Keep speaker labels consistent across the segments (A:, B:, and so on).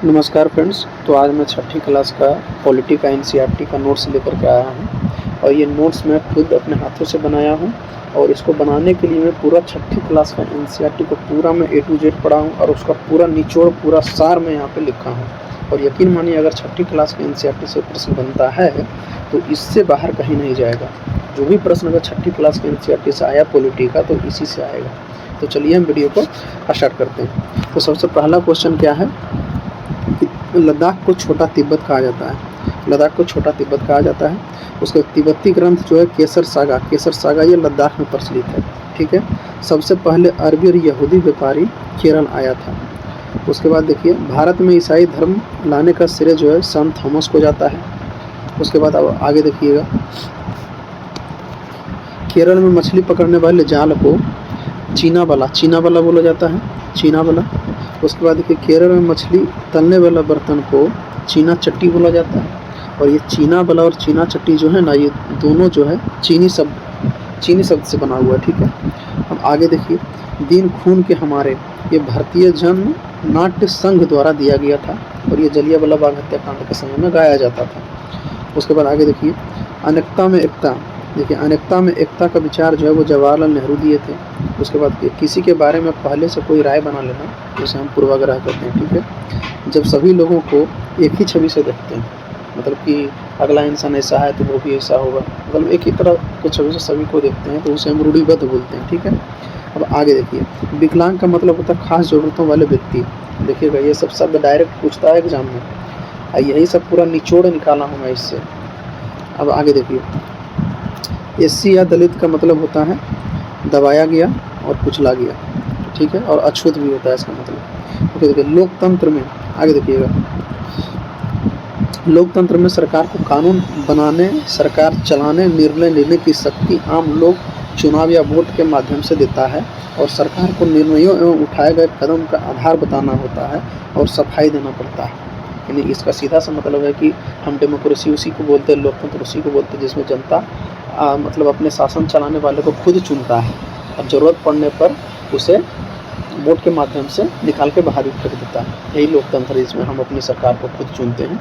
A: नमस्कार फ्रेंड्स। तो आज मैं छठी क्लास का पॉलिटी का एनसीईआरटी का नोट्स लेकर के आया हूँ और ये नोट्स मैं खुद अपने हाथों से बनाया हूँ और इसको बनाने के लिए मैं पूरा छठी क्लास का एनसीईआरटी को पूरा मैं ए टू जेड पढ़ा हूँ और उसका पूरा निचोड़ पूरा सार मैं यहाँ पे लिखा हूँ। और यकीन मानिए, अगर छठी क्लास के एनसीईआरटी से प्रश्न बनता है तो इससे बाहर कहीं नहीं जाएगा। जो भी प्रश्न अगर छठी क्लास के एनसीईआरटी से आया पॉलिटी का, तो इसी से आएगा। तो चलिए हम वीडियो को स्टार्ट करते हैं। तो सबसे पहला क्वेश्चन क्या है, लद्दाख को छोटा तिब्बत कहा जाता है। लद्दाख को छोटा तिब्बत कहा जाता है। उसका तिब्बती ग्रंथ जो है केसर सागा ये लद्दाख में प्रचलित है। ठीक है। सबसे पहले अरबी और यहूदी व्यापारी केरल आया था। उसके बाद देखिए, भारत में ईसाई धर्म लाने का श्रेय जो है संत थॉमस को जाता है। उसके बाद अब आगे देखिएगा, केरल में मछली पकड़ने वाले जाल को चीना वाला बोला जाता है, चीना वाला। उसके बाद देखिए, केरल में मछली तलने वाला बर्तन को चीना चट्टी बोला जाता है। और ये चीना वाला और चीना चट्टी जो है ना, ये दोनों जो है चीनी शब्द से बना हुआ है। ठीक है। अब आगे देखिए, दिन खून के हमारे ये भारतीय जन नाट्य संघ द्वारा दिया गया था और ये जलियांवाला बाग हत्याकांड के समय में गाया जाता था। उसके बाद आगे देखिए, अनेकता में एकता। देखिए, अनेकता में एकता का विचार जो है वो जवाहरलाल नेहरू दिए थे। उसके बाद किसी के बारे में पहले से कोई राय बना लेना, जिसे हम पूर्वाग्रह कहते हैं। ठीक है। जब सभी लोगों को एक ही छवि से देखते हैं, मतलब कि अगला इंसान ऐसा है तो वो भी ऐसा होगा, मतलब एक ही तरह की छवि से सभी को देखते हैं, तो उसे हम रूढ़िबद्ध बोलते हैं। ठीक है। अब आगे देखिए, विकलांग का मतलब होता है खास ज़रूरतों वाले व्यक्ति। देखिएगा, ये सब शब्द डायरेक्ट पूछता है एग्जाम में, यही सब पूरा निचोड़ निकाला हूँ मैं इससे। अब आगे देखिए, एससी या दलित का मतलब होता है दबाया गया और कुचला गया। ठीक है। और अछूत भी होता है इसका मतलब। ओके, देखिए लोकतंत्र में, आगे देखिएगा, लोकतंत्र में सरकार को कानून बनाने, सरकार चलाने, निर्णय लेने की शक्ति आम लोग चुनाव या वोट के माध्यम से देता है और सरकार को निर्णयों एवं उठाए गए कदम का आधार बताना होता है और सफाई देना पड़ता है। यानी इसका सीधा सा मतलब है कि हम डेमोक्रेसी उसी को बोलते हैं, लोकतंत्र उसी को बोलते हैं जिसमें जनता मतलब अपने शासन चलाने वाले को खुद चुनता है और ज़रूरत पड़ने पर उसे वोट के माध्यम से निकाल के बाहर भी फेंक देता है। यही लोकतंत्र है, जिसमें हम अपनी सरकार को खुद चुनते हैं।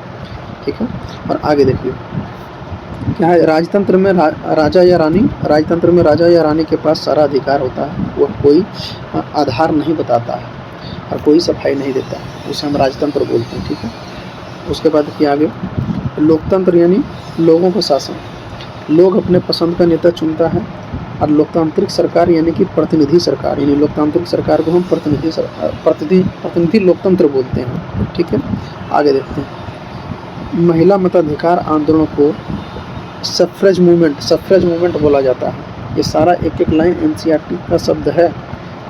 A: ठीक है। और आगे देखिए, क्या है, राजतंत्र में राजा या रानी के पास सारा अधिकार होता है। वह कोई आधार नहीं बताता है और कोई सफाई नहीं देता है, उसे हम राजतंत्र बोलते हैं। ठीक है। उसके बाद देखिए आगे, लोकतंत्र यानी लोगों का शासन। लोग अपने पसंद का नेता चुनता है। और लोकतांत्रिक सरकार यानी कि प्रतिनिधि सरकार, यानी लोकतांत्रिक सरकार को हम प्रतिनिधि लोकतंत्र बोलते हैं। ठीक है। आगे देखते हैं, महिला मताधिकार आंदोलन को सफ्रेज मूवमेंट बोला जाता है। ये सारा एक एक लाइन एनसीईआरटी का शब्द है।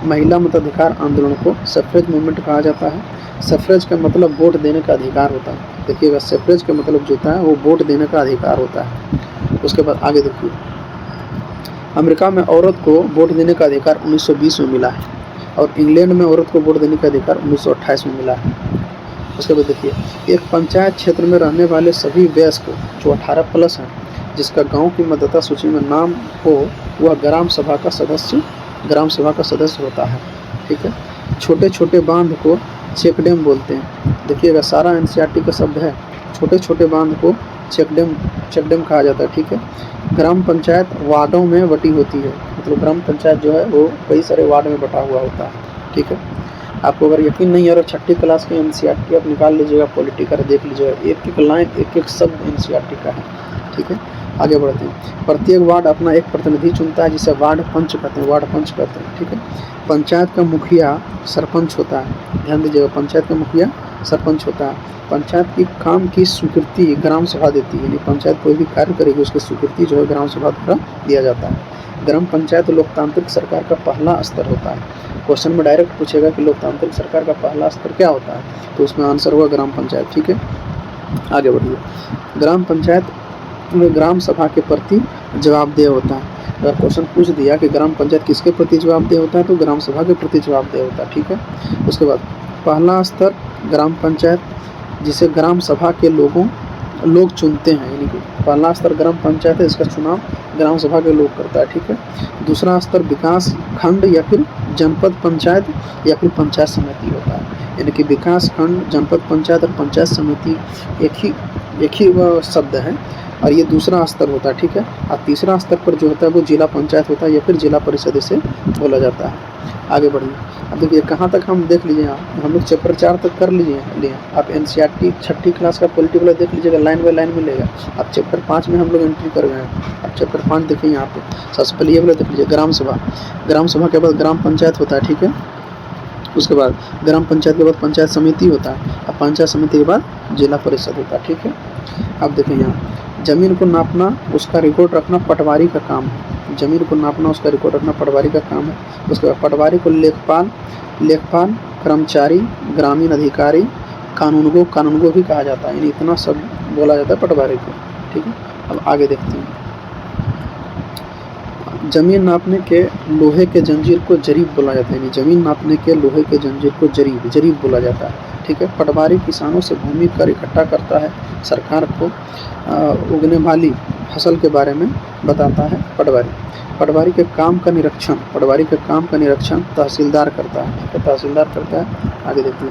A: महिला मताधिकार आंदोलन को सफ्रेज मूवमेंट कहा जाता है। सफ्रेज का मतलब वोट देने का अधिकार होता है। देखिएगा, सफ्रेज का मतलब जो होता है वो वोट देने का अधिकार होता है। उसके बाद आगे देखिए, अमेरिका में औरत को वोट देने का अधिकार 1920 में मिला है और इंग्लैंड में औरत को वोट देने का अधिकार 1928 में मिला है। उसके बाद देखिए, एक पंचायत क्षेत्र में रहने वाले सभी वयस्क जो 18 प्लस हैं, जिसका गांव की मतदाता सूची में नाम हो, वह ग्राम सभा का सदस्य होता है। ठीक है। छोटे छोटे बांध को चेक डैम बोलते हैं। देखिएगा, सारा एनसीईआरटी का शब्द है। छोटे छोटे बांध को चेक डैम कहा जाता है। ठीक है। ग्राम पंचायत वार्डों में बटी होती है, मतलब ग्राम पंचायत जो है वो कई सारे वार्ड में बटा हुआ होता है। ठीक है। आपको अगर यकीन नहीं है और छठी क्लास के एनसीईआरटी आप निकाल लीजिएगा, पॉलिटिकल देख लीजिएगा, एक एक लाइन एक एक शब्द एनसीईआरटी का है। ठीक है। आगे बढ़ते हैं, प्रत्येक वार्ड अपना एक प्रतिनिधि चुनता है, जिसे वार्ड पंच कहते हैं। ठीक है। पंचायत का मुखिया सरपंच होता है। ध्यान दीजिएगा, पंचायत का मुखिया सरपंच होता है। पंचायत की काम की स्वीकृति ग्राम सभा देती है, यानी पंचायत कोई भी कार्य करेगी उसकी स्वीकृति जो है ग्राम सभा द्वारा दिया जाता है। ग्राम पंचायत लोकतांत्रिक सरकार का पहला स्तर होता है। क्वेश्चन में डायरेक्ट पूछेगा कि लोकतांत्रिक सरकार का पहला स्तर क्या होता है, तो उसमें आंसर हुआ ग्राम पंचायत। ठीक है। आगे बढ़िए, ग्राम पंचायत में ग्राम सभा के प्रति जवाबदेह होता है। अगर क्वेश्चन पूछ दिया कि ग्राम पंचायत किसके प्रति जवाबदेह होता है, तो ग्राम सभा के प्रति जवाबदेह होता है। ठीक है। उसके बाद पहला स्तर ग्राम पंचायत, जिसे ग्राम सभा के लोग चुनते हैं, यानी कि पहला स्तर ग्राम पंचायत है, इसका चुनाव ग्राम सभा के लोग करता है। ठीक है। दूसरा स्तर विकास खंड या फिर जनपद पंचायत या फिर पंचायत समिति होता है। यानी कि विकास खंड, जनपद पंचायत और पंचायत समिति एक ही वह शब्द है, और ये दूसरा स्तर होता है, ठीक है। और तीसरा स्तर पर जो होता है वो जिला पंचायत होता है या फिर जिला परिषद इसे बोला जाता है। आगे बढ़िए, अब देखिए कहाँ तक हम देख लीजिए, यहाँ हम लोग चैप्टर 4 तक कर लिए। आप एनसीईआरटी 6ठी क्लास का पॉलिटी वाला देख लीजिएगा, लाइन बाय लाइन मिलेगा। अब चैप्टर 5 में हम लोग एंट्री कर गए हैं। अब चैप्टर 5 देखिए यहाँ पे, सबसे पहले ये वाला देख लीजिए, ग्राम सभा। ग्राम सभा के बाद ग्राम पंचायत होता है, ठीक है। उसके बाद ग्राम पंचायत के बाद पंचायत समिति होता है, अब पंचायत समिति के बाद जिला परिषद होता है, ठीक है। अब देखिए यहाँ ज़मीन को नापना, उसका रिकॉर्ड रखना पटवारी का काम है। ज़मीन को नापना, उसका रिकॉर्ड रखना पटवारी का काम है। उसके बाद पटवारी को लेखपाल, कर्मचारी, ग्रामीण अधिकारी, कानूनगो भी कहा जाता है। यानी इतना सब बोला जाता है पटवारी को, ठीक है। अब आगे देखते हैं, जमीन नापने के लोहे के जंजीर को जरीब बोला जाता है। यानी जमीन नापने के लोहे के जंजीर को जरीब बोला जाता है, ठीक है। पटवारी किसानों से भूमि कर इकट्ठा करता है, सरकार को उगने वाली फसल के बारे में बताता है पटवारी के काम का निरीक्षण तहसीलदार करता है, आगे देखिए,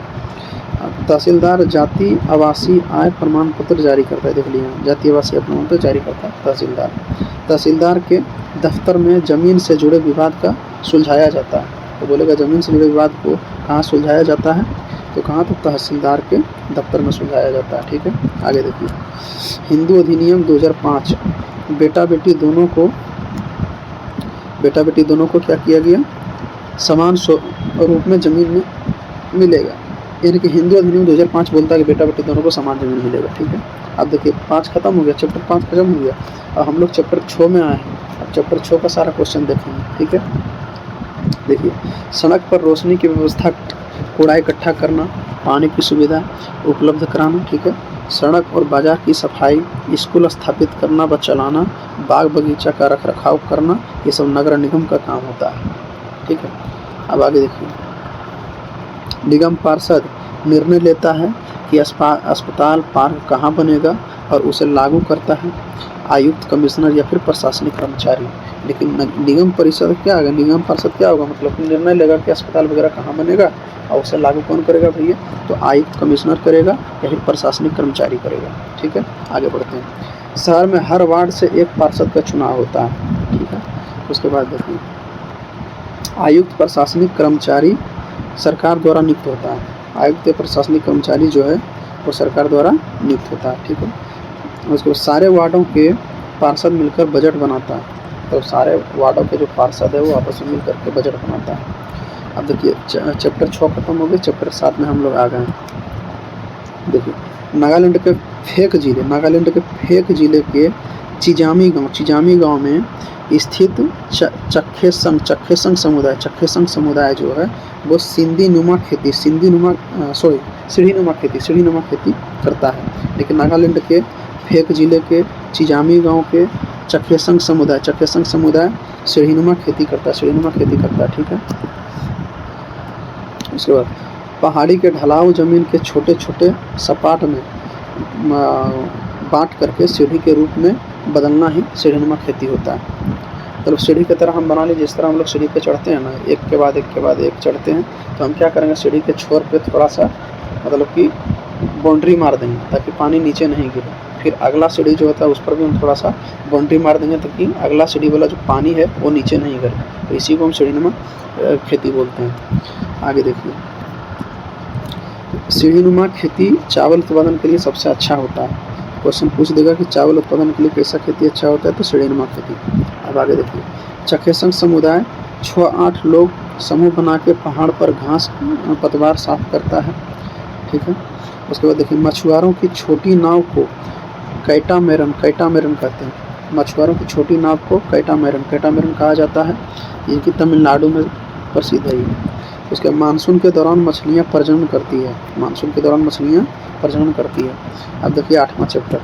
A: तहसीलदार जाति आवासीय आय प्रमाण पत्र जारी करता है। देख लिया, जाति आवासीय प्रमाण पत्र जारी करता है तहसीलदार के दफ्तर में जमीन से जुड़े विवाद का सुलझाया जाता है। तो बोलेगा जमीन से जुड़े विवाद को कहाँ सुलझाया जाता है, तो कहाँ, तो तहसीलदार के दफ्तर में सुलझाया जाता है, ठीक है। आगे देखिए, हिंदू अधिनियम 2005, बेटा बेटी दोनों को क्या किया गया, समान रूप में जमीन में मिलेगा। यानी कि हिंदू अधिनियम 2005 बोलता है कि बेटा बेटी दोनों को समान जमीन मिलेगा, ठीक है। अब देखिए 5 खत्म हो गया, चैप्टर 5 खत्म हो गया, और हम लोग चैप्टर 6 में आए हैं। अब चैप्टर 6 का सारा क्वेश्चन देखेंगे, ठीक है। देखिए, सड़क पर रोशनी की व्यवस्था, कूड़ा इकट्ठा करना, पानी की सुविधा उपलब्ध कराना, ठीक है। सड़क और बाजार की सफाई, स्कूल स्थापित करना व चलाना, बाग बगीचा का रखरखाव करना, ये सब नगर निगम का काम होता है, ठीक है। अब आगे देखिए, निगम पार्षद निर्णय लेता है कि अस्पताल पार्क कहाँ बनेगा और उसे लागू करता है आयुक्त, कमिश्नर या फिर प्रशासनिक कर्मचारी। लेकिन निगम परिषद क्या होगा, निगम पार्षद क्या होगा, मतलब निर्णय लेगा कि अस्पताल वगैरह कहाँ बनेगा, और उसे लागू कौन करेगा भैया, तो आयुक्त, कमिश्नर करेगा या फिर प्रशासनिक कर्मचारी करेगा, ठीक है। आगे बढ़ते हैं, शहर में हर वार्ड से एक पार्षद का चुनाव होता है, ठीक है। उसके बाद देखिए, आयुक्त प्रशासनिक कर्मचारी सरकार द्वारा नियुक्त होता है। आयुक्त या प्रशासनिक कर्मचारी जो है वो सरकार द्वारा नियुक्त होता है, ठीक है। उसके बाद सारे वार्डों के पार्षद मिलकर बजट बनाता है। तो सारे वार्डों के जो पार्षद है वो आपस में मिल करके बजट बनाता है। अब देखिए चैप्टर 6 खत्म हो गए, चैप्टर 7 में हम लोग आ गए हैं। देखिए, नागालैंड के फेक जिले के चिजामी गांव में स्थित चखेसंग समुदाय जो है वो सीढ़ीनुमा खेती करता है। लेकिन नागालैंड के फेक जिले के चिजामी गांव के चखेसंग समुदाय सीढ़ीनुमा खेती करता है, ठीक है। उसके बाद पहाड़ी के ढलाऊ जमीन के छोटे छोटे सपाट में बांट करके सीढ़ी के रूप में बदलना ही सीढ़ीनुमा खेती होता है। मतलब सीढ़ी की तरह हम बना लीजिए, जिस तरह हम लोग सीढ़ी पे चढ़ते हैं ना, एक के बाद एक चढ़ते हैं, तो हम क्या करेंगे, सीढ़ी के छोर पे थोड़ा सा मतलब कि बाउंड्री मार देंगे ताकि पानी नीचे नहीं गिरे। फिर अगला सीढ़ी जो होता है उस पर भी हम थोड़ा सा बाउंड्री मार देंगे ताकि अगला सीढ़ी वाला जो पानी है वो नीचे नहीं गिरे। तो इसी को हम सीढ़ीनुमा खेती बोलते हैं। आगे देखिए, सीढ़ीनुमा खेती चावल उत्पादन के लिए सबसे अच्छा होता है। क्वेश्चन पूछ देगा कि चावल उत्पादन के लिए कैसा खेती अच्छा होता है, तो सीढ़ीनुमा खेती। अब आगे देखिए, चखेसंग समुदाय 6-8 लोग समूह बना के पहाड़ पर घास पतवार साफ करता है, ठीक है। उसके बाद देखिए, मछुआरों की छोटी नाव को कैटामैरन कहते हैं। मछुआरों की छोटी नाव को कैटामैरन कहा जाता है। ये कि तमिलनाडु में प्रसिद्ध है ये। उसके मानसून के दौरान मछलियाँ प्रजनन करती है। अब देखिए 8वां चैप्टर,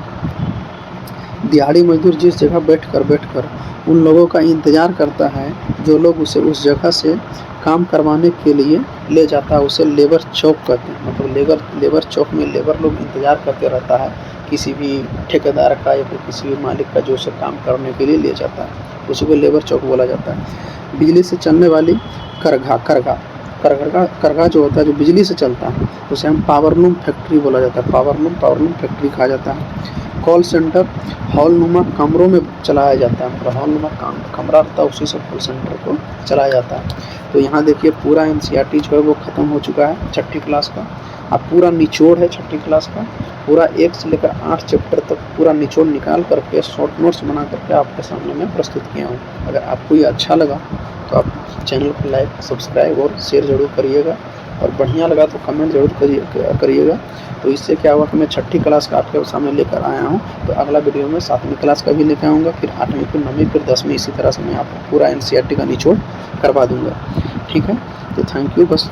A: दिहाड़ी मजदूर जिस जगह बैठकर उन लोगों का इंतज़ार करता है जो लोग उसे उस जगह से काम करवाने के लिए ले जाता है, उसे लेबर चौक कहते हैं। मतलब लेबर चौक में लेबर लोग इंतज़ार करते रहता है किसी भी ठेकेदार का या फिर किसी भी मालिक का जो उसे काम करने के लिए ले जाता है, उसी को लेबर चौक बोला जाता है। बिजली से चलने वाली करघा करघा जो होता है, जो बिजली से चलता है, उसे हम पावरलूम फैक्ट्री बोला जाता है। पावरलूम फैक्ट्री कहा जाता है। कॉल सेंटर हॉलनुमा कमरों में चलाया जाता है, मतलब हॉलनुमा कमरा रहता है, उसी से कॉल सेंटर को चलाया जाता है। तो यहाँ देखिए पूरा एनसीईआरटी जो है वो ख़त्म हो चुका है 6ठी क्लास का। अब पूरा निचोड़ है 6ठी क्लास का, पूरा 1 से लेकर 8 चैप्टर तक पूरा निचोड़ निकाल करके शॉर्ट नोट्स बना करके आपके सामने मैं प्रस्तुत किया हूँ। अगर आपको ये अच्छा लगा तो आप चैनल को लाइक, सब्सक्राइब और शेयर ज़रूर करिएगा, और बढ़िया लगा तो कमेंट ज़रूर करिएगा। तो इससे क्या हुआ कि मैं 6ठी क्लास का आपके सामने लेकर आया हूँ, तो अगला वीडियो में 7वीं क्लास का भी लेकर आऊँगा, फिर 8वीं, फिर 9वीं, फिर 10वीं, इसी तरह से मैं आपको पूरा एनसीईआरटी का निचोड़ करवा दूँगा। ठीक है, तो थैंक यू। बस